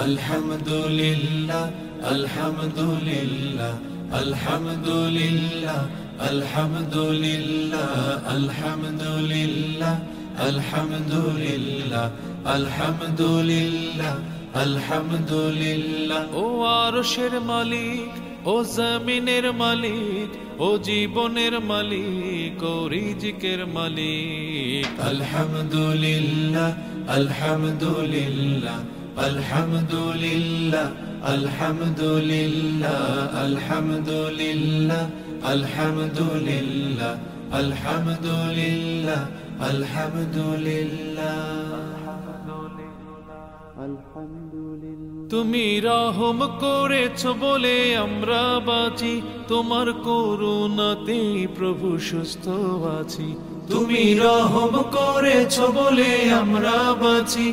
আলহামদুলিল্লাহ আলহামদুলিল্লাহ আলহামদুলিল্লাহ আলহামদুলিল্লাহ আলহামদুলিল্লাহ আলহামদুলিল্লাহ আলহামদুলিল্লাহ আলহামদুলিল্লাহ। ও আরশের মালিক, ও জমিনের মালিক, ও জীবনের মালিক, ও রিজিকের মালিক। আলহামদুলিল্লাহ আলহামদুলিল্লাহ আলহামদুলিল্লাহ আলহামদুলিল্লাহ আলহামদুলিল্লাহ আলহামদুলিল্লাহ আলহামদুলিল্লাহ আলহামদুলিল্লাহ। তুমি রহম করেছো বলে আমরা বাঁচি, তোমার করুণাতে প্রভু সুস্থ আছি। তুমি রহম করেছো বলে আমরা বাঁচি।